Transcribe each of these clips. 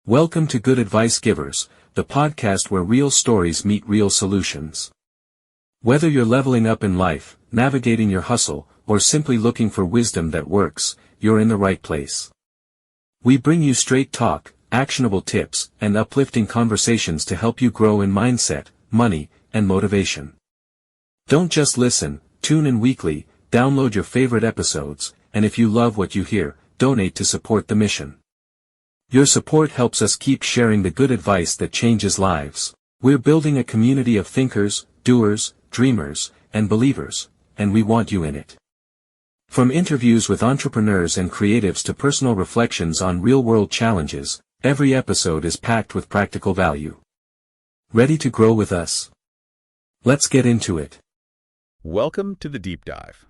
Welcome to Good Advice Givers, the podcast where real stories meet real solutions. Whether you're leveling up in life, navigating your hustle, or simply looking for wisdom that works, you're in the right place. We bring you straight talk, actionable tips, and uplifting conversations to help you grow in mindset, money, and motivation. Don't just listen, tune in weekly, download your favorite episodes, and if you love what you hear, donate to support the mission. Your support helps us keep sharing the good advice that changes lives. We're building a community of thinkers, doers, dreamers, and believers, and we want you in it. From interviews with entrepreneurs and creatives to personal reflections on real-world challenges, every episode is packed with practical value. Ready to grow with us? Let's get into it. Welcome to the deep dive.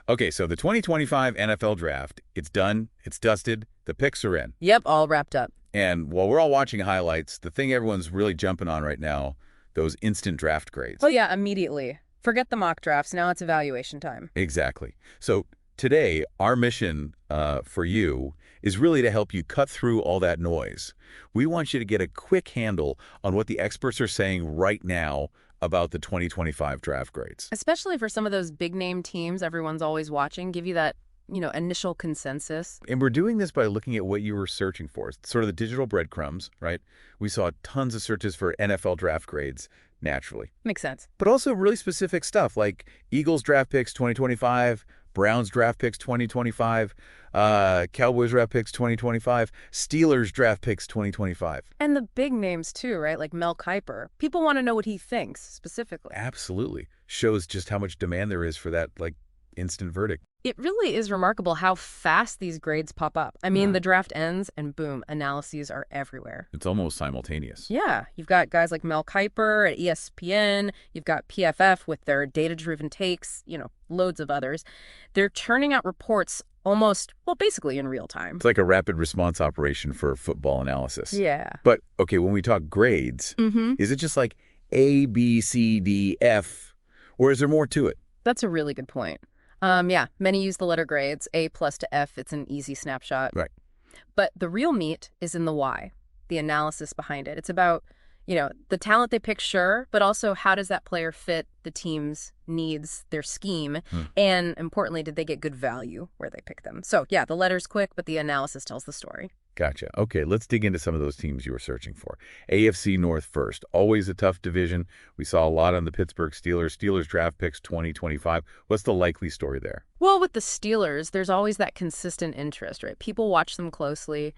Okay, so the 2025 NFL Draft, it's done, it's dusted, the picks are in. Yep, all wrapped up. And while we're all watching highlights, the thing everyone's really jumping on right now, those instant draft grades. Oh yeah, immediately. Forget the mock drafts, now it's evaluation time. Exactly. So today, our mission for you is really to help you cut through all that noise. We want you to get a quick handle on what the experts are saying right now about the 2025 draft grades. Especially for some of those big-name teams everyone's always watching, give you that, initial consensus. And we're doing this by looking at what you were searching for, sort of the digital breadcrumbs, right? We saw tons of searches for NFL draft grades, naturally. Makes sense. But also really specific stuff like Eagles draft picks 2025, Browns draft picks 2025, Cowboys draft picks 2025, Steelers draft picks 2025. And the big names too, right? Like Mel Kiper. People want to know what he thinks, specifically. Absolutely. Shows just how much demand there is for that, instant verdict. It really is remarkable how fast these grades pop up. I mean, the draft ends and boom, analyses are everywhere. It's almost simultaneous. Yeah, you've got guys like Mel Kiper at ESPN, you've got PFF with their data-driven takes, loads of others. They're churning out reports basically in real time. It's like a rapid response operation for football analysis. Yeah. But, okay, when we talk grades, is it just like A, B, C, D, F, or is there more to it? That's a really good point. Many use the letter grades, A+ to F. It's an easy snapshot. Right. But the real meat is in the why, the analysis behind it. It's about, the talent they pick, sure, but also how does that player fit the team's needs, their scheme, and importantly, did they get good value where they pick them? So, yeah, the letter's quick, but the analysis tells the story. Gotcha. Okay, let's dig into some of those teams you were searching for. AFC North first. Always a tough division. We saw a lot on the Pittsburgh Steelers. Steelers draft picks 2025. What's the likely story there? Well, with the Steelers, there's always that consistent interest, right? People watch them closely.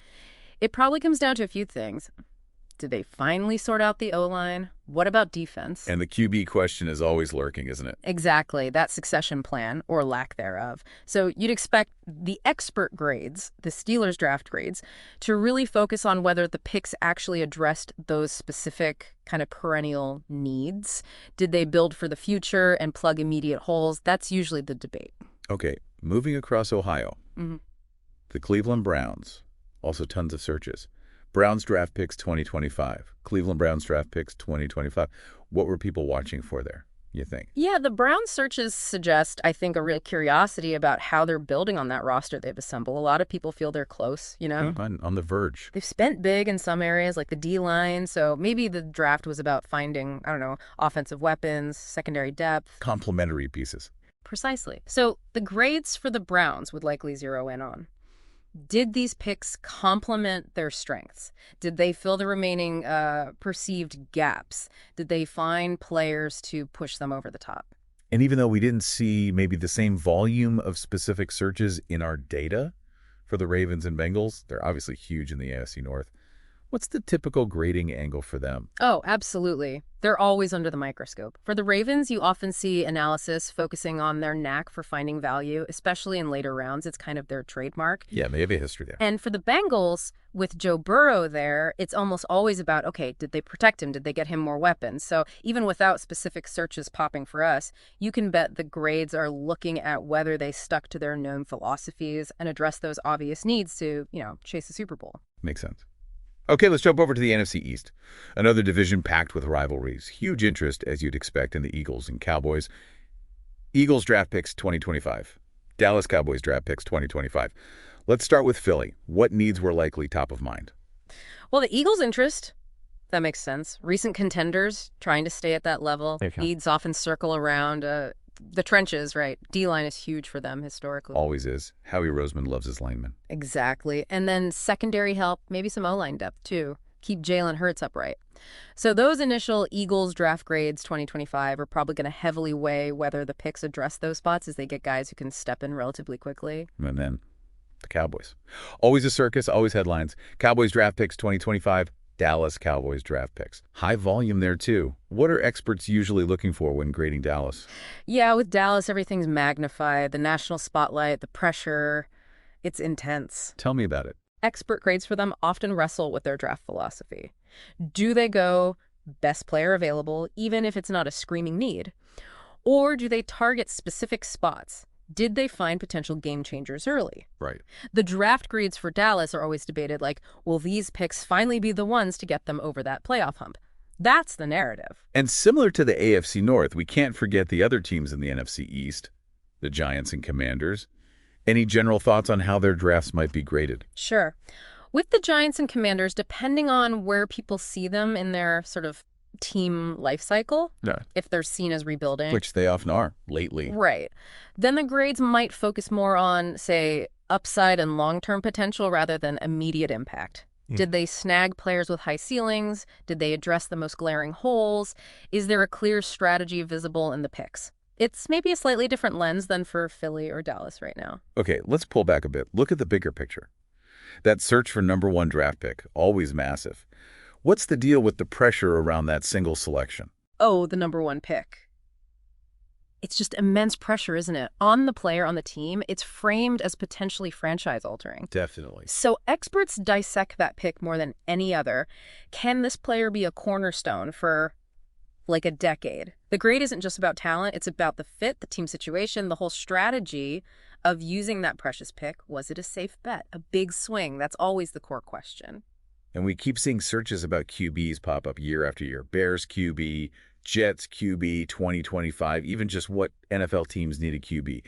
It probably comes down to a few things. Did they finally sort out the O-line? What about defense? And the QB question is always lurking, isn't it? Exactly, that succession plan, or lack thereof. So you'd expect the expert grades, the Steelers draft grades, to really focus on whether the picks actually addressed those specific kind of perennial needs. Did they build for the future and plug immediate holes? That's usually the debate. Okay, moving across Ohio. The Cleveland Browns, also tons of searches. Browns draft picks 2025. Cleveland Browns draft picks 2025. What were people watching for there, you think? Yeah, the Browns searches suggest, I think, a real curiosity about how they're building on that roster they've assembled. A lot of people feel they're close, On the verge. They've spent big in some areas, like the D-line, so maybe the draft was about finding, offensive weapons, secondary depth. Complementary pieces. Precisely. So the grades for the Browns would likely zero in on. Did these picks complement their strengths? Did they fill the remaining perceived gaps? Did they find players to push them over the top? And even though we didn't see maybe the same volume of specific searches in our data for the Ravens and Bengals, they're obviously huge in the AFC North. What's the typical grading angle for them? Oh, absolutely. They're always under the microscope. For the Ravens, you often see analysis focusing on their knack for finding value, especially in later rounds. It's kind of their trademark. Yeah, they have a history there. And for the Bengals, with Joe Burrow there, it's almost always about, okay, did they protect him? Did they get him more weapons? So even without specific searches popping for us, you can bet the grades are looking at whether they stuck to their known philosophies and address those obvious needs to, chase the Super Bowl. Makes sense. Okay, let's jump over to the NFC East. Another division packed with rivalries. Huge interest, as you'd expect, in the Eagles and Cowboys. Eagles draft picks 2025. Dallas Cowboys draft picks 2025. Let's start with Philly. What needs were likely top of mind? Well, the Eagles' interest, that makes sense. Recent contenders trying to stay at that level. Okay. Needs often circle around the trenches, right? D-line is huge for them historically. Always is. Howie Roseman loves his linemen. Exactly. And then secondary help, maybe some O-line depth too. Keep Jalen Hurts upright. So those initial Eagles draft grades 2025 are probably going to heavily weigh whether the picks address those spots as they get guys who can step in relatively quickly. And then the Cowboys. Always a circus, always headlines. Cowboys draft picks 2025, Dallas Cowboys draft picks. High volume there too. What are experts usually looking for when grading Dallas? Yeah, with Dallas, everything's magnified. The national spotlight, the pressure, it's intense. Tell me about it. Expert grades for them often wrestle with their draft philosophy. Do they go best player available, even if it's not a screaming need? Or do they target specific spots? Did they find potential game changers early? Right. The draft grades for Dallas are always debated like, will these picks finally be the ones to get them over that playoff hump? That's the narrative. And similar to the AFC North, we can't forget the other teams in the NFC East, the Giants and Commanders. Any general thoughts on how their drafts might be graded? Sure. With the Giants and Commanders, depending on where people see them in their sort of team life cycle, if they're seen as rebuilding. Which they often are, lately. Right. Then the grades might focus more on, say, upside and long-term potential rather than immediate impact. Did they snag players with high ceilings? Did they address the most glaring holes? Is there a clear strategy visible in the picks? It's maybe a slightly different lens than for Philly or Dallas right now. Okay, let's pull back a bit. Look at the bigger picture. That search for #1 draft pick, always massive. What's the deal with the pressure around that single selection? Oh, the #1 pick. It's just immense pressure, isn't it? On the player, on the team, it's framed as potentially franchise-altering. Definitely. So experts dissect that pick more than any other. Can this player be a cornerstone for like a decade? The grade isn't just about talent, it's about the fit, the team situation, the whole strategy of using that precious pick. Was it a safe bet? A big swing? That's always the core question. And we keep seeing searches about QBs pop up year after year. Bears QB, Jets QB 2025, even just what NFL teams need a QB.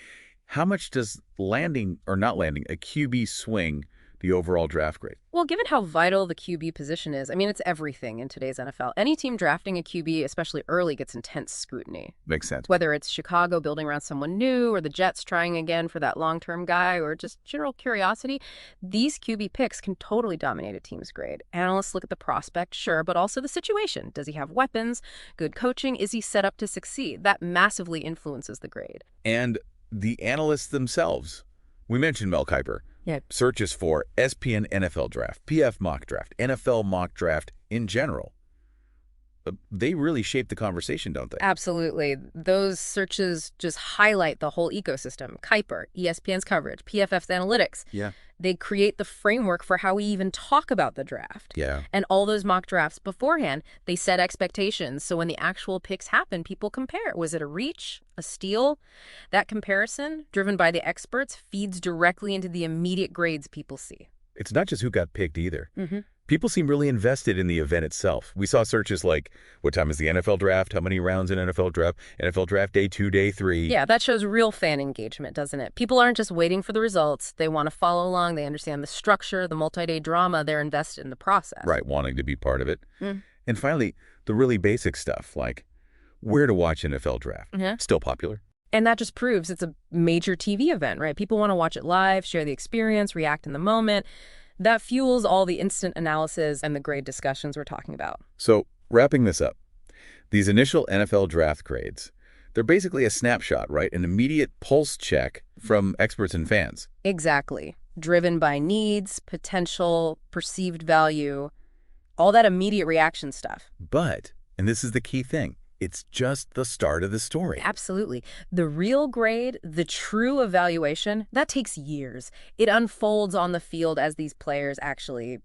How much does landing or not landing a QB swing the overall draft grade? Well, given how vital the QB position is, I mean, it's everything in today's NFL. Any team drafting a QB, especially early, gets intense scrutiny. Makes sense. Whether it's Chicago building around someone new or the Jets trying again for that long-term guy or just general curiosity, these QB picks can totally dominate a team's grade. Analysts look at the prospect, sure, but also the situation. Does he have weapons? Good coaching? Is he set up to succeed? That massively influences the grade. And the analysts themselves. We mentioned Mel Kiper. Yeah. Searches for SPN NFL Draft, PF Mock Draft, NFL Mock Draft in general. They really shape the conversation, don't they? Absolutely. Those searches just highlight the whole ecosystem. Kuiper, ESPN's coverage, PFF's analytics. Yeah. They create the framework for how we even talk about the draft. Yeah. And all those mock drafts beforehand, they set expectations. So when the actual picks happen, people compare. Was it a reach, a steal? That comparison, driven by the experts, feeds directly into the immediate grades people see. It's not just who got picked either. Mm-hmm. People seem really invested in the event itself. We saw searches like, what time is the NFL draft? How many rounds in NFL draft? NFL draft day 2, day 3. Yeah, that shows real fan engagement, doesn't it? People aren't just waiting for the results. They want to follow along. They understand the structure, the multi-day drama. They're invested in the process. Right, wanting to be part of it. Mm. And finally, the really basic stuff, like where to watch NFL draft. Mm-hmm. Still popular. And that just proves it's a major TV event, right? People want to watch it live, share the experience, react in the moment. That fuels all the instant analysis and the grade discussions we're talking about. So, wrapping this up, these initial NFL draft grades, they're basically a snapshot, right? An immediate pulse check from experts and fans. Exactly. Driven by needs, potential, perceived value, all that immediate reaction stuff. But, and this is the key thing, it's just the start of the story. Absolutely. The real grade, the true evaluation, that takes years. It unfolds on the field as these players actually,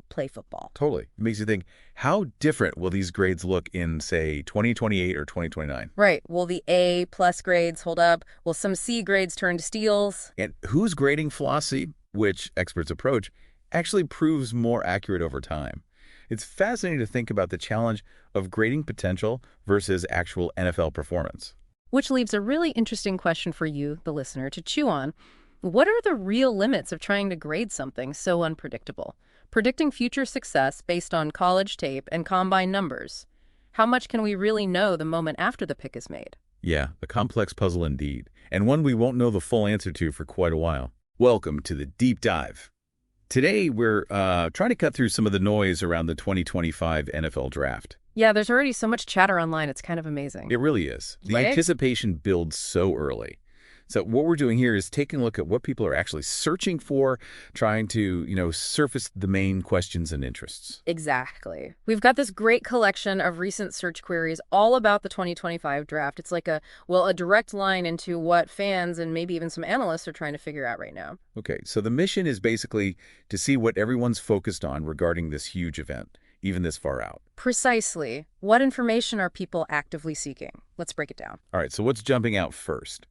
play football. Totally. It makes you think, how different will these grades look in, say, 2028 or 2029? Right. Will the A+ grades hold up? Will some C grades turn to steals? And whose grading philosophy, which experts approach, actually proves more accurate over time? It's fascinating to think about the challenge of grading potential versus actual NFL performance. Which leaves a really interesting question for you, the listener, to chew on. What are the real limits of trying to grade something so unpredictable? Predicting future success based on college tape and combine numbers. How much can we really know the moment after the pick is made? Yeah, a complex puzzle indeed, and one we won't know the full answer to for quite a while. Welcome to the Deep Dive. Today, we're trying to cut through some of the noise around the 2025 NFL Draft. Yeah, there's already so much chatter online, it's kind of amazing. It really is. The Right? anticipation builds so early. So what we're doing here is taking a look at what people are actually searching for, trying to, surface the main questions and interests. Exactly. We've got this great collection of recent search queries all about the 2025 draft. It's like a direct line into what fans and maybe even some analysts are trying to figure out right now. Okay, so the mission is basically to see what everyone's focused on regarding this huge event, even this far out. Precisely. What information are people actively seeking? Let's break it down. All right, so what's jumping out first?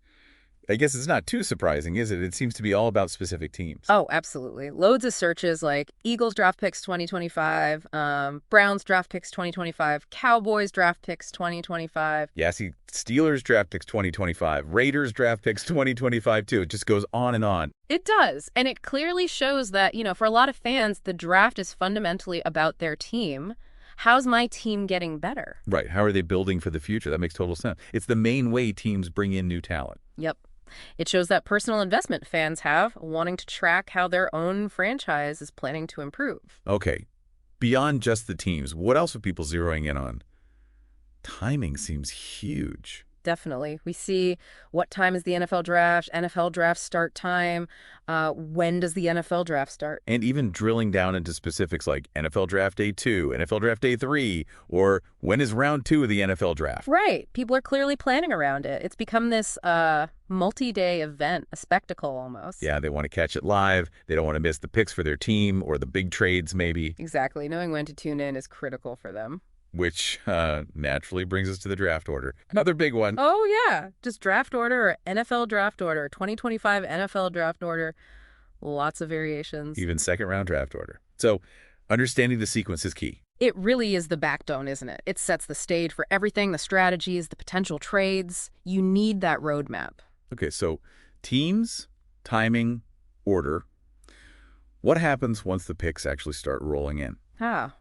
I guess it's not too surprising, is it? It seems to be all about specific teams. Oh, absolutely. Loads of searches like Eagles draft picks 2025, Browns draft picks 2025, Cowboys draft picks 2025. Yeah, see, Steelers draft picks 2025, Raiders draft picks 2025 too. It just goes on and on. It does. And it clearly shows that, for a lot of fans, the draft is fundamentally about their team. How's my team getting better? Right. How are they building for the future? That makes total sense. It's the main way teams bring in new talent. Yep. It shows that personal investment fans have, wanting to track how their own franchise is planning to improve. Okay. Beyond just the teams, what else are people zeroing in on? Timing seems huge. Definitely. We see what time is the NFL draft start time, when does the NFL draft start? And even drilling down into specifics like NFL Draft Day 2, NFL Draft Day 3, or when is round 2 of the NFL Draft? Right. People are clearly planning around it. It's become this multi-day event, a spectacle almost. Yeah, they want to catch it live. They don't want to miss the picks for their team or the big trades maybe. Exactly. Knowing when to tune in is critical for them. Which naturally brings us to the draft order. Another big one. Oh, yeah. Just draft order or NFL draft order, 2025 NFL draft order. Lots of variations. Even second-round draft order. So understanding the sequence is key. It really is the backbone, isn't it? It sets the stage for everything, the strategies, the potential trades. You need that roadmap. Okay, so teams, timing, order. What happens once the picks actually start rolling in?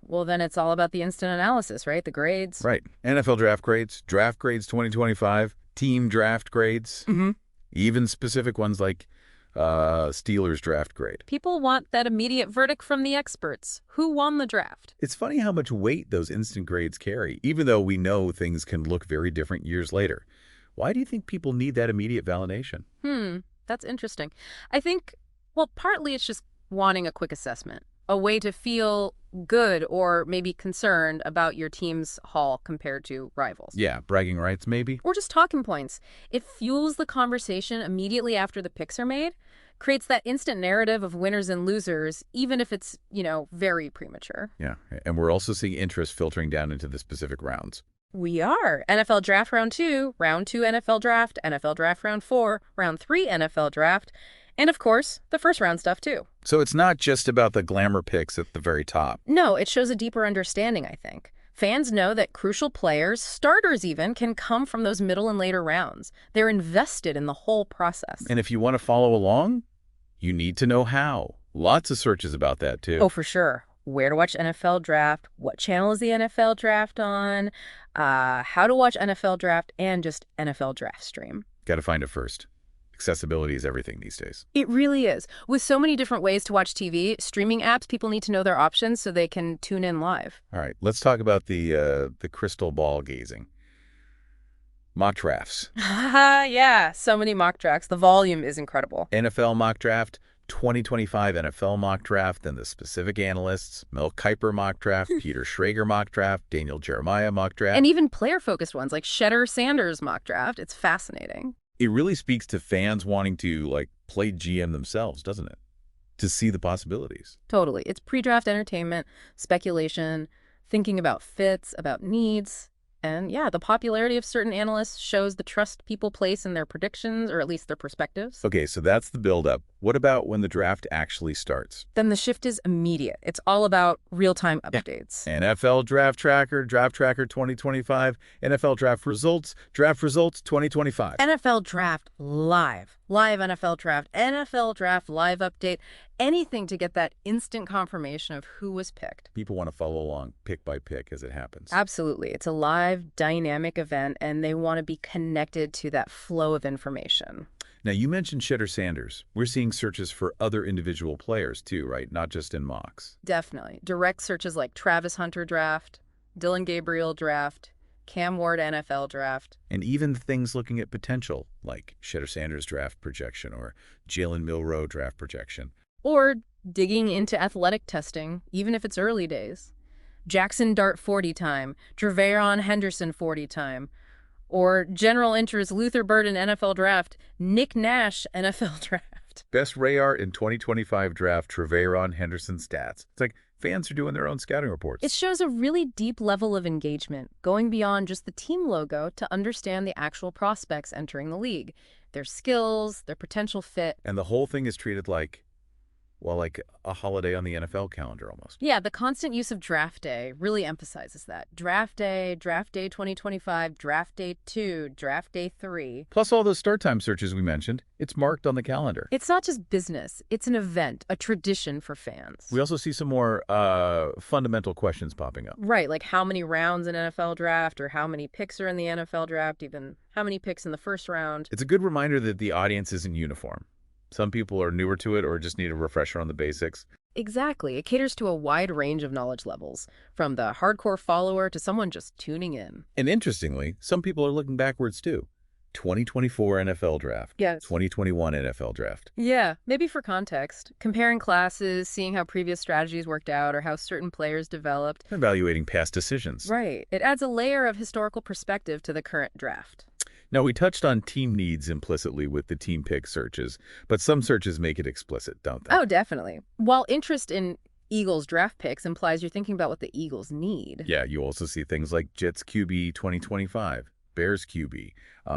Well, then it's all about the instant analysis, right? The grades. Right. NFL draft grades 2025, team draft grades, even specific ones like Steelers draft grade. People want that immediate verdict from the experts. Who won the draft? It's funny how much weight those instant grades carry, even though we know things can look very different years later. Why do you think people need that immediate validation? That's interesting. I think, partly it's just wanting a quick assessment, a way to feel good or maybe concerned about your team's haul compared to rivals. Yeah, bragging rights maybe? Or just talking points. It fuels the conversation immediately after the picks are made, creates that instant narrative of winners and losers, even if it's, very premature. Yeah, and we're also seeing interest filtering down into the specific rounds. We are. NFL Draft Round 2, Round 2 NFL Draft, NFL Draft Round 4, Round 3 NFL Draft, and of course, the first round stuff too. So it's not just about the glamour picks at the very top. No, it shows a deeper understanding, I think. Fans know that crucial players, starters even, can come from those middle and later rounds. They're invested in the whole process. And if you want to follow along, you need to know how. Lots of searches about that too. Oh, for sure. Where to watch NFL Draft, what channel is the NFL Draft on, how to watch NFL Draft, and just NFL Draft Stream. Got to find it first. Accessibility is everything these days. It really is. With so many different ways to watch TV, streaming apps, people need to know their options so they can tune in live. All right, let's talk about the crystal ball gazing. Mock drafts. Yeah, so many mock drafts. The volume is incredible. NFL mock draft, 2025 NFL mock draft, then the specific analysts, Mel Kiper mock draft, Peter Schrager mock draft, Daniel Jeremiah mock draft. And even player-focused ones like Shedder Sanders mock draft. It's fascinating. It really speaks to fans wanting to, play GM themselves, doesn't it? To see the possibilities. Totally. It's pre-draft entertainment, speculation, thinking about fits, about needs. And yeah, the popularity of certain analysts shows the trust people place in their predictions, or at least their perspectives. Okay, so that's the build-up. What about when the draft actually starts? Then the shift is immediate. It's all about real-time updates. NFL Draft Tracker 2025, NFL Draft Results 2025. NFL Draft Live. Live NFL Draft Live update. Anything to get that instant confirmation of who was picked. People want to follow along pick by pick as it happens. Absolutely. It's a live, dynamic event, and they want to be connected to that flow of information. Now, you mentioned Shedder Sanders. We're seeing searches for other individual players too, right? Not just in mocks. Definitely. Direct searches like Travis Hunter Draft, Dylan Gabriel Draft, Cam Ward NFL Draft. And even things looking at potential, like Shedder Sanders draft projection or Jalen Milroe draft projection. Or digging into athletic testing, even if it's early days. Jackson Dart 40 time, Treveron Henderson 40 time, or general interest Luther Burden NFL Draft, Nick Nash NFL Draft. Best Rayar in 2025 draft, Treveron Henderson stats. It's like fans are doing their own scouting reports. It shows a really deep level of engagement, going beyond just the team logo to understand the actual prospects entering the league, their skills, their potential fit. And the whole thing is treated like, well, like a holiday on the NFL calendar almost. Yeah, the constant use of Draft Day really emphasizes that. Draft Day 2025, Draft Day 2, Draft Day 3. Plus all those start time searches we mentioned, it's marked on the calendar. It's not just business. It's an event, a tradition for fans. We also see some more fundamental questions popping up. Right, like how many rounds in NFL Draft, or how many picks are in the NFL Draft, even how many picks in the first round. It's a good reminder that the audience isn't uniform. Some people are newer to it or just need a refresher on the basics. Exactly. It caters to a wide range of knowledge levels, from the hardcore follower to someone just tuning in. And interestingly, some people are looking backwards too. 2024 NFL Draft. Yes. 2021 NFL Draft. Yeah, maybe for context. Comparing classes, seeing how previous strategies worked out or how certain players developed. Evaluating past decisions. Right. It adds a layer of historical perspective to the current draft. Now, we touched on team needs implicitly with the team pick searches, but some searches make it explicit, don't they? Oh, definitely. While interest in Eagles draft picks implies you're thinking about what the Eagles need. Yeah, you also see things like Jets QB 2025, Bears QB,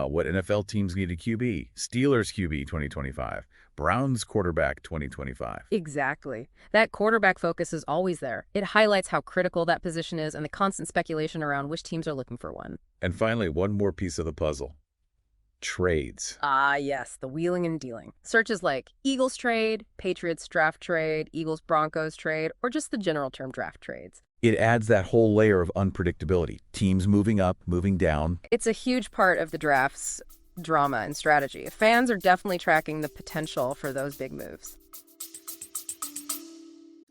what NFL teams need a QB, Steelers QB 2025, Browns quarterback 2025. Exactly. That quarterback focus is always there. It highlights how critical that position is and the constant speculation around which teams are looking for one. And finally, one more piece of the puzzle. Trades. Ah, yes, the wheeling and dealing. Searches like Eagles trade, Patriots draft trade, Eagles Broncos trade, or just the general term draft trades. It adds that whole layer of unpredictability. Teams moving up, moving down. It's a huge part of the draft's drama and strategy. Fans are definitely tracking the potential for those big moves.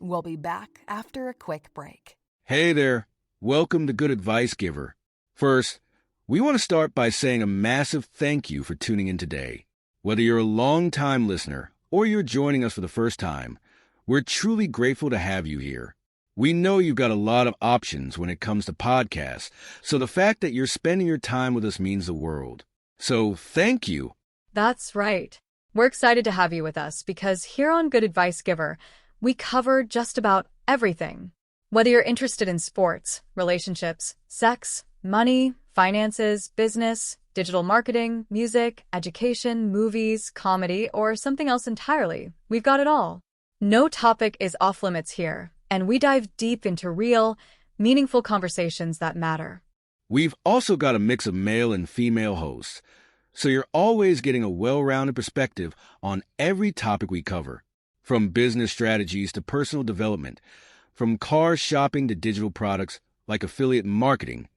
We'll be back after a quick break. Hey there. Welcome to Good Advice Giver. First, we want to start by saying a massive thank you for tuning in today. Whether you're a long-time listener or you're joining us for the first time, we're truly grateful to have you here. We know you've got a lot of options when it comes to podcasts, so the fact that you're spending your time with us means the world. So thank you. That's right. We're excited to have you with us because here on Good Advice Giver, we cover just about everything. Whether you're interested in sports, relationships, sex, money, finances, business, digital marketing, music, education, movies, comedy, or something else entirely, we've got it all. No topic is off limits here, and we dive deep into real, meaningful conversations that matter. We've also got a mix of male and female hosts, so you're always getting a well-rounded perspective on every topic we cover, from business strategies to personal development, from car shopping to digital products like affiliate marketing.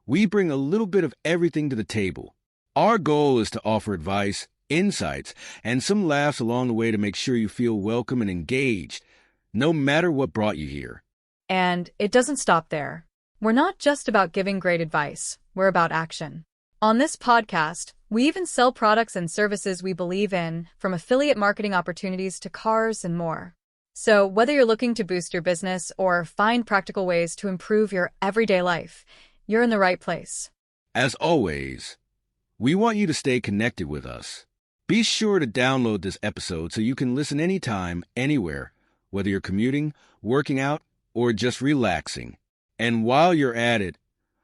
We bring a little bit of everything to the table. Our goal is to offer advice, insights, and some laughs along the way to make sure you feel welcome and engaged, no matter what brought you here. And it doesn't stop there. We're not just about giving great advice, we're about action. On this podcast, we even sell products and services we believe in, from affiliate marketing opportunities to cars and more. So whether you're looking to boost your business or find practical ways to improve your everyday life, you're in the right place. As always, we want you to stay connected with us. Be sure to download this episode so you can listen anytime, anywhere, whether you're commuting, working out, or just relaxing. And while you're at it,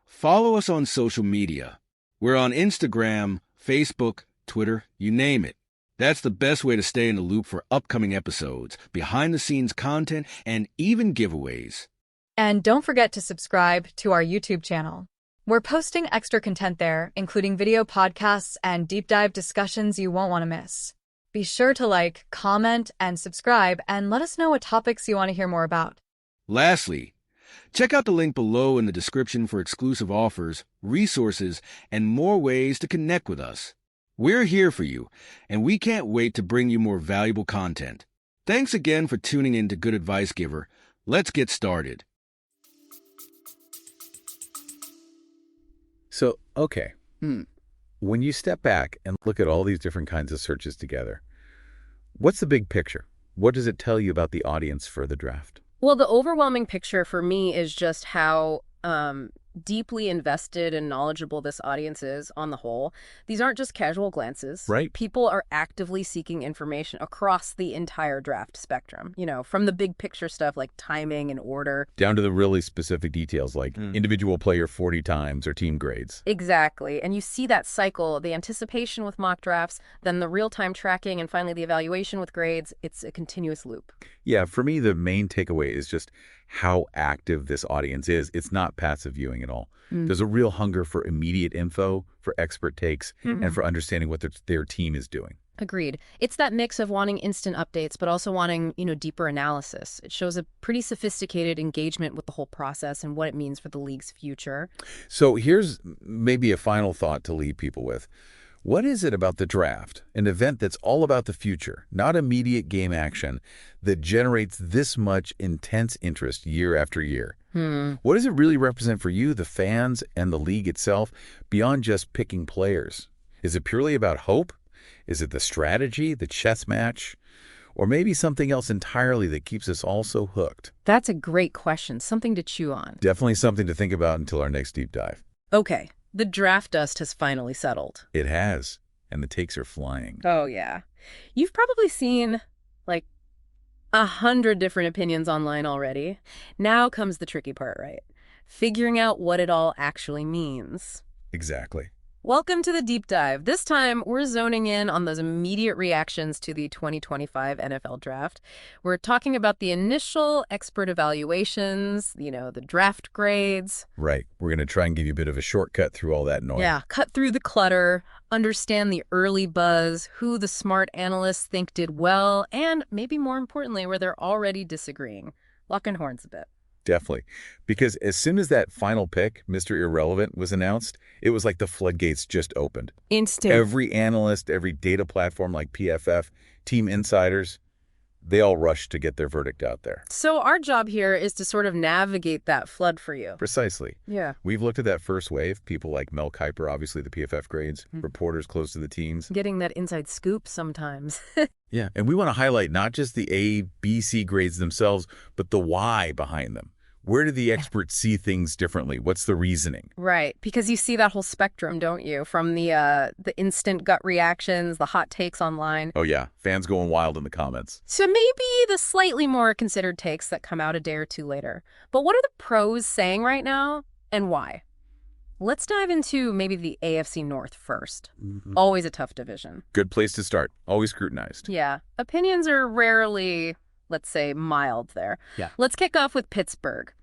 follow us on social media. We're on Instagram, Facebook, Twitter, you name it. That's the best way to stay in the loop for upcoming episodes, behind-the-scenes content, and even giveaways. And don't forget to subscribe to our YouTube channel. We're posting extra content there, including video podcasts and deep dive discussions you won't want to miss. Be sure to like, comment, and subscribe, and let us know what topics you want to hear more about. Lastly, check out the link below in the description for exclusive offers, resources, and more ways to connect with us. We're here for you, and we can't wait to bring you more valuable content. Thanks again for tuning in to Good Advice Giver. Let's get started. So, okay. When you step back and look at all these different kinds of searches together, what's the big picture? What does it tell you about the audience for the draft? Well, the overwhelming picture for me is just how deeply invested and knowledgeable this audience is on the whole. These aren't just casual glances. Right. People are actively seeking information across the entire draft spectrum, from the big picture stuff like timing and order. Down to the really specific details like individual player 40 times or team grades. Exactly. And you see that cycle, the anticipation with mock drafts, then the real-time tracking, and finally the evaluation with grades. It's a continuous loop. Yeah, for me, the main takeaway is just how active this audience is. It's not passive viewing at all. There's a real hunger for immediate info, for expert takes, and for understanding what their team is doing. Agreed. It's that mix of wanting instant updates, but also wanting, deeper analysis. It shows a pretty sophisticated engagement with the whole process and what it means for the league's future. So here's maybe a final thought to leave people with. What is it about the draft, an event that's all about the future, not immediate game action, that generates this much intense interest year after year? What does it really represent for you, the fans, and the league itself, beyond just picking players? Is it purely about hope? Is it the strategy, the chess match? Or maybe something else entirely that keeps us all so hooked? That's a great question, something to chew on. Definitely something to think about until our next deep dive. Okay, the draft dust has finally settled. It has, and the takes are flying. Oh, yeah. You've probably seen, 100 different opinions online already. Now comes the tricky part, right? Figuring out what it all actually means. Exactly. Welcome to the deep dive. This time, we're zoning in on those immediate reactions to the 2025 NFL draft. We're talking about the initial expert evaluations, the draft grades. Right. We're going to try and give you a bit of a shortcut through all that noise. Yeah, cut through the clutter, understand the early buzz, who the smart analysts think did well, and maybe more importantly, where they're already disagreeing. Locking horns a bit. Definitely. Because as soon as that final pick, Mr. Irrelevant, was announced, it was like the floodgates just opened. Instant. Every analyst, every data platform like PFF, team insiders, they all rushed to get their verdict out there. So our job here is to sort of navigate that flood for you. Precisely. Yeah. We've looked at that first wave, people like Mel Kiper, obviously the PFF grades, reporters close to the teams. Getting that inside scoop sometimes. Yeah, and we want to highlight not just the A, B, C grades themselves, but the why behind them. Where do the experts see things differently? What's the reasoning? Right, because you see that whole spectrum, don't you? From the instant gut reactions, the hot takes online. Oh yeah, fans going wild in the comments. So maybe the slightly more considered takes that come out a day or two later. But what are the pros saying right now, and why? Let's dive into maybe the AFC North first. Always a tough division. Good place to start. Always scrutinized. Yeah, opinions are rarely, let's say, mild there. Yeah. Let's kick off with Pittsburgh.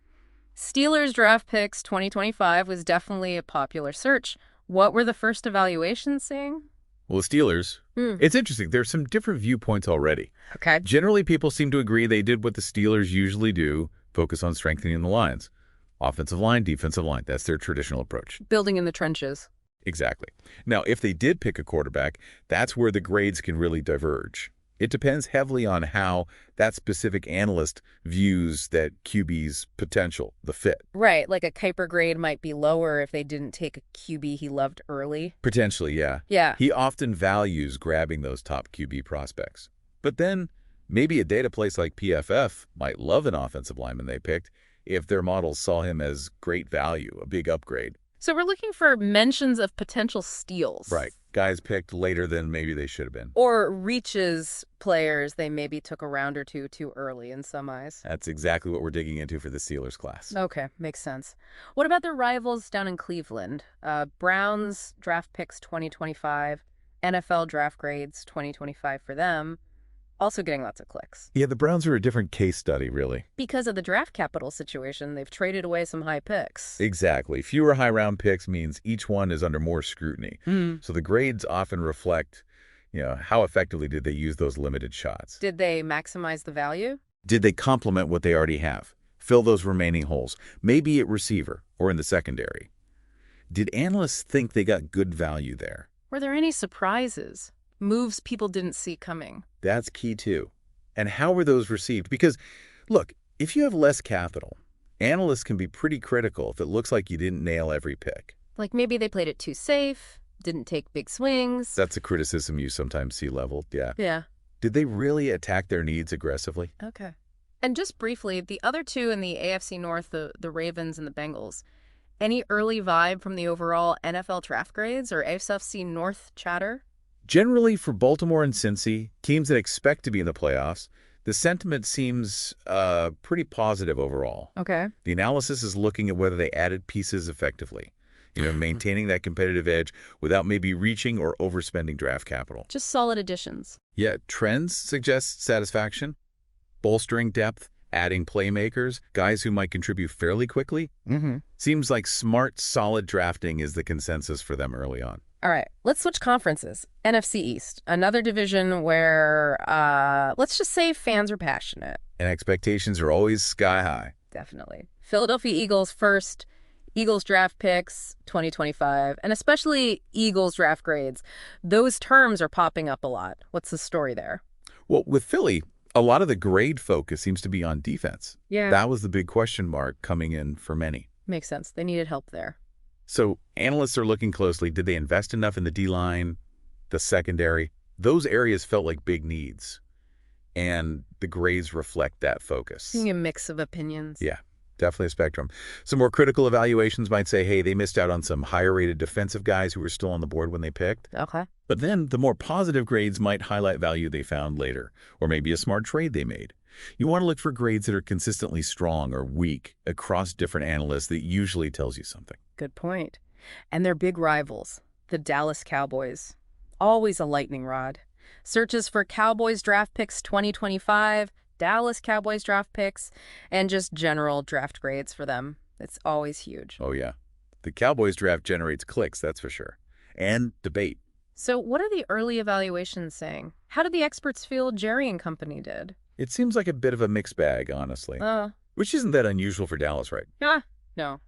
Steelers draft picks 2025 was definitely a popular search. What were the first evaluations saying? Well, the Steelers, it's interesting. There's some different viewpoints already. Okay. Generally, people seem to agree they did what the Steelers usually do, focus on strengthening the lines. Offensive line, defensive line. That's their traditional approach. Building in the trenches. Exactly. Now, if they did pick a quarterback, that's where the grades can really diverge. It depends heavily on how that specific analyst views that QB's potential, the fit. Right, like a Kuiper grade might be lower if they didn't take a QB he loved early. Potentially, yeah. Yeah. He often values grabbing those top QB prospects. But then maybe a data place like PFF might love an offensive lineman they picked if their models saw him as great value, a big upgrade. So we're looking for mentions of potential steals. Right. Guys picked later than maybe they should have been. Or reaches players they maybe took a round or two too early in some eyes. That's exactly what we're digging into for the Steelers class. Okay, makes sense. What about their rivals down in Cleveland? Browns draft picks 2025. NFL draft grades 2025 for them, also getting lots of clicks. Yeah, the Browns are a different case study, really. Because of the draft capital situation, they've traded away some high picks. Exactly. Fewer high-round picks means each one is under more scrutiny. So the grades often reflect, how effectively did they use those limited shots? Did they maximize the value? Did they complement what they already have? Fill those remaining holes, maybe at receiver or in the secondary. Did analysts think they got good value there? Were there any surprises? Moves people didn't see coming? That's key too. And how were those received? Because, look, if you have less capital, analysts can be pretty critical if it looks like you didn't nail every pick. Like maybe they played it too safe, didn't take big swings. That's a criticism you sometimes see leveled, yeah. Yeah. Did they really attack their needs aggressively? Okay. And just briefly, the other two in the AFC North, the Ravens and the Bengals, any early vibe from the overall NFL draft grades or AFC North chatter? Generally, for Baltimore and Cincy, teams that expect to be in the playoffs, the sentiment seems pretty positive overall. Okay. The analysis is looking at whether they added pieces effectively, maintaining that competitive edge without maybe reaching or overspending draft capital. Just solid additions. Yeah, trends suggest satisfaction, bolstering depth, adding playmakers, guys who might contribute fairly quickly. Seems like smart, solid drafting is the consensus for them early on. All right, let's switch conferences. NFC East, another division where, let's just say fans are passionate. And expectations are always sky high. Definitely. Philadelphia Eagles first, Eagles draft picks 2025, and especially Eagles draft grades. Those terms are popping up a lot. What's the story there? Well, with Philly, a lot of the grade focus seems to be on defense. Yeah. That was the big question mark coming in for many. Makes sense. They needed help there. So analysts are looking closely. Did they invest enough in the D-line, the secondary? Those areas felt like big needs, and the grades reflect that focus. Seeing a mix of opinions. Yeah, definitely a spectrum. Some more critical evaluations might say, hey, they missed out on some higher-rated defensive guys who were still on the board when they picked. Okay. But then the more positive grades might highlight value they found later, or maybe a smart trade they made. You want to look for grades that are consistently strong or weak across different analysts. That usually tells you something. Good point. And their big rivals, the Dallas Cowboys. Always a lightning rod. Searches for Cowboys draft picks 2025, Dallas Cowboys draft picks, and just general draft grades for them. It's always huge. Oh, yeah. The Cowboys draft generates clicks, that's for sure. And debate. So what are the early evaluations saying? How did the experts feel Jerry and company did? It seems like a bit of a mixed bag, honestly. Which isn't that unusual for Dallas, right? No.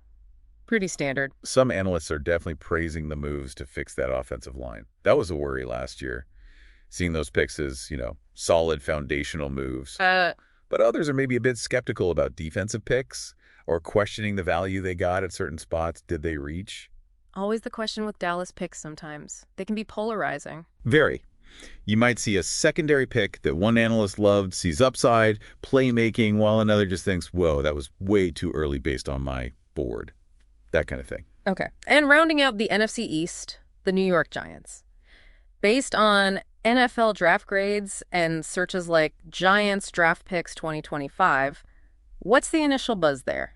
Pretty standard. Some analysts are definitely praising the moves to fix that offensive line. That was a worry last year, seeing those picks as, solid foundational moves. But others are maybe a bit skeptical about defensive picks or questioning the value they got at certain spots. Did they reach? Always the question with Dallas picks sometimes. They can be polarizing. Very. You might see a secondary pick that one analyst loved, sees upside, playmaking, while another just thinks, whoa, that was way too early based on my board. That kind of thing. Okay. And rounding out the NFC East, the New York Giants. Based on NFL draft grades and searches like Giants draft picks 2025, what's the initial buzz there?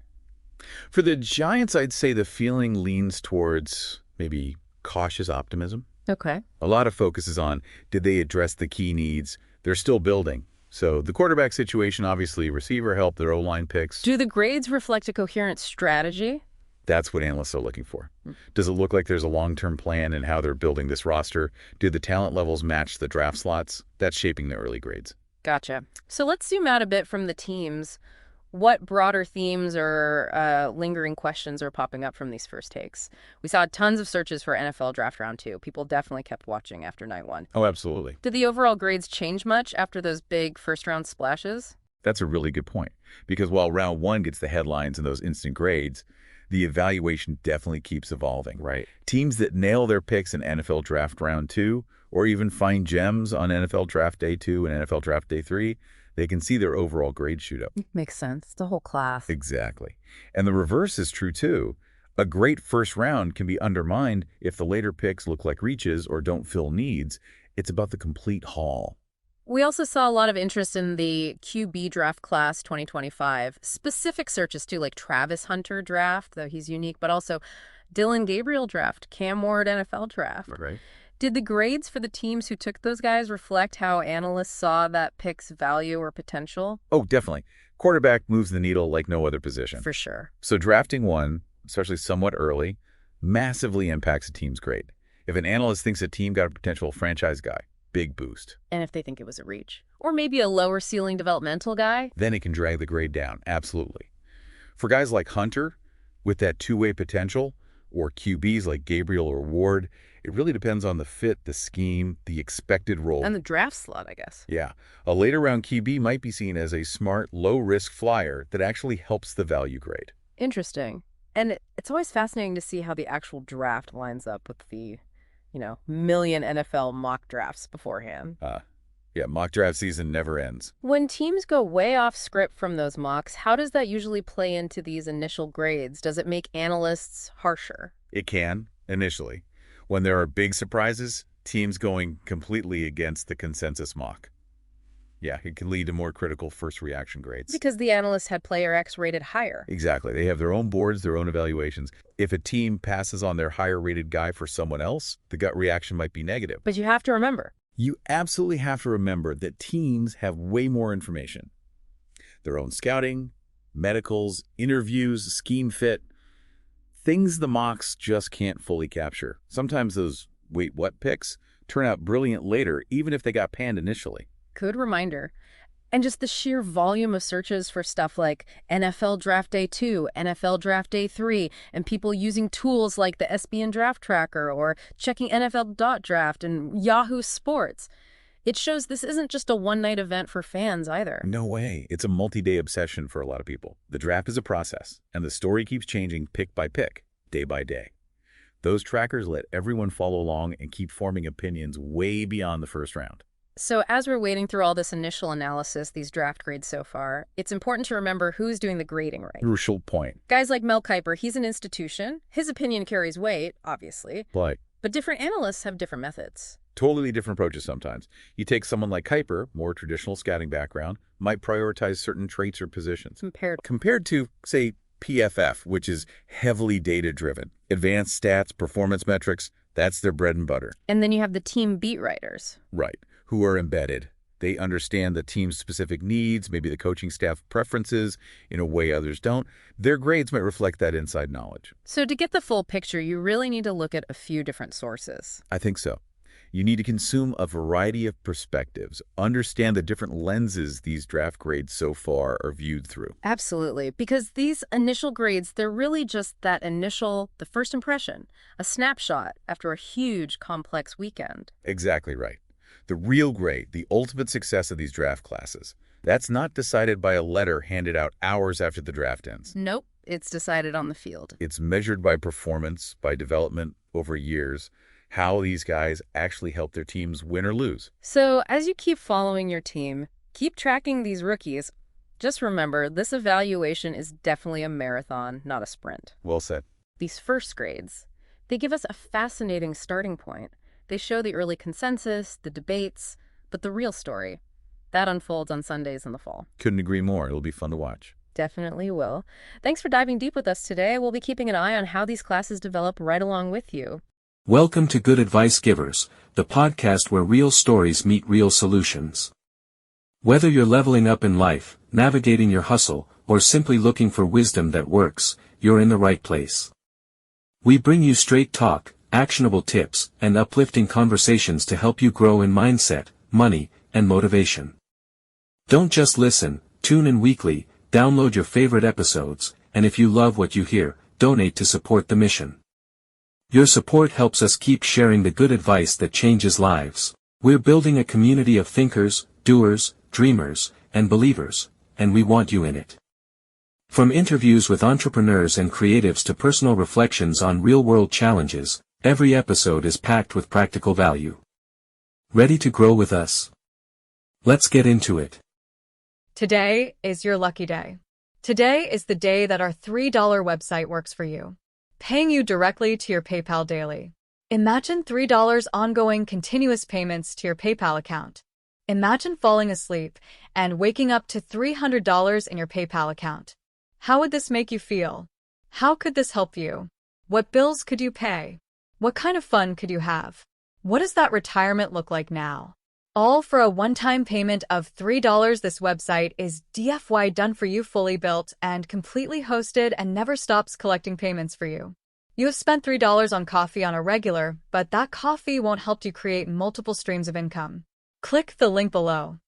For the Giants, I'd say the feeling leans towards maybe cautious optimism. Okay. A lot of focus is on, did they address the key needs? They're still building. So the quarterback situation, obviously, receiver help, their O-line picks. Do the grades reflect a coherent strategy? That's what analysts are looking for. Does it look like there's a long-term plan in how they're building this roster? Do the talent levels match the draft slots? That's shaping the early grades. Gotcha. So let's zoom out a bit from the teams. What broader themes or lingering questions are popping up from these first takes? We saw tons of searches for NFL Draft Round 2. People definitely kept watching after night one. Oh, absolutely. Did the overall grades change much after those big first-round splashes? That's a really good point. Because while Round 1 gets the headlines and those instant grades, the evaluation definitely keeps evolving. Right. Teams that nail their picks in NFL Draft Round 2, or even find gems on NFL Draft Day 2 and NFL Draft Day 3, they can see their overall grade shoot up. Makes sense. The whole class. Exactly. And the reverse is true, too. A great first round can be undermined if the later picks look like reaches or don't fill needs. It's about the complete haul. We also saw a lot of interest in the QB draft class 2025. Specific searches, too, like Travis Hunter draft, though he's unique, but also Dylan Gabriel draft, Cam Ward NFL draft. Right. Did the grades for the teams who took those guys reflect how analysts saw that pick's value or potential? Oh, definitely. Quarterback moves the needle like no other position. For sure. So drafting one, especially somewhat early, massively impacts a team's grade. If an analyst thinks a team got a potential franchise guy, big boost. And if they think it was a reach. Or maybe a lower ceiling developmental guy? Then it can drag the grade down, absolutely. For guys like Hunter, with that two-way potential, or QBs like Gabriel or Ward, it really depends on the fit, the scheme, the expected role. And the draft slot, I guess. Yeah. A later round QB might be seen as a smart, low-risk flyer that actually helps the value grade. Interesting. And it's always fascinating to see how the actual draft lines up with the, million NFL mock drafts beforehand. Yeah, mock draft season never ends. When teams go way off script from those mocks, how does that usually play into these initial grades? Does it make analysts harsher? It can, initially. When there are big surprises, teams going completely against the consensus mock. Yeah, it can lead to more critical first reaction grades. Because the analysts had player X rated higher. Exactly. They have their own boards, their own evaluations. If a team passes on their higher rated guy for someone else, the gut reaction might be negative. But you have to remember. You absolutely have to remember that teams have way more information. Their own scouting, medicals, interviews, scheme fit, things the mocks just can't fully capture. Sometimes those wait what picks turn out brilliant later, even if they got panned initially. Good reminder. And just the sheer volume of searches for stuff like NFL Draft Day 2, NFL Draft Day 3, and people using tools like the SBN Draft Tracker or checking NFL.draft and Yahoo Sports. It shows this isn't just a one-night event for fans either. No way. It's a multi-day obsession for a lot of people. The draft is a process, and the story keeps changing pick by pick, day by day. Those trackers let everyone follow along and keep forming opinions way beyond the first round. So as we're wading through all this initial analysis, these draft grades so far, it's important to remember who's doing the grading right. Crucial point. Guys like Mel Kiper, he's an institution. His opinion carries weight, obviously. But different analysts have different methods. totally different approaches sometimes. You take someone like Kiper, more traditional scouting background, might prioritize certain traits or positions. Compared to, say, PFF, which is heavily data-driven. Advanced stats, performance metrics, that's their bread and butter. And then you have the team beat writers. Right. Who are embedded. They understand the team's specific needs, maybe the coaching staff preferences in a way others don't. Their grades might reflect that inside knowledge. So to get the full picture, you really need to look at a few different sources. I think so. You need to consume a variety of perspectives, understand the different lenses these draft grades so far are viewed through. Absolutely, because these initial grades, they're really just the first impression, a snapshot after a huge, complex weekend. Exactly right. The real grade, the ultimate success of these draft classes, that's not decided by a letter handed out hours after the draft ends. Nope, it's decided on the field. It's measured by performance, by development over years, how these guys actually help their teams win or lose. So as you keep following your team, keep tracking these rookies. Just remember, this evaluation is definitely a marathon, not a sprint. Well said. These first grades, they give us a fascinating starting point. They show the early consensus, the debates, but the real story, that unfolds on Sundays in the fall. Couldn't agree more. It'll be fun to watch. Definitely will. Thanks for diving deep with us today. We'll be keeping an eye on how these classes develop right along with you. Welcome to Good Advice Givers, the podcast where real stories meet real solutions. Whether you're leveling up in life, navigating your hustle, or simply looking for wisdom that works, you're in the right place. We bring you straight talk, actionable tips, and uplifting conversations to help you grow in mindset, money, and motivation. Don't just listen, tune in weekly, download your favorite episodes, and if you love what you hear, donate to support the mission. Your support helps us keep sharing the good advice that changes lives. We're building a community of thinkers, doers, dreamers, and believers, and we want you in it. From interviews with entrepreneurs and creatives to personal reflections on real-world challenges, every episode is packed with practical value. Ready to grow with us? Let's get into it. Today is your lucky day. Today is the day that our $3 website works for you, paying you directly to your PayPal daily. Imagine $3 ongoing continuous payments to your PayPal account. Imagine falling asleep and waking up to $300 in your PayPal account. How would this make you feel? How could this help you? What bills could you pay? What kind of fun could you have? What does that retirement look like now? All for a one-time payment of $3. This website is DFY done for you, fully built and completely hosted, and never stops collecting payments for you. You have spent $3 on coffee on a regular, but that coffee won't help you create multiple streams of income. Click the link below.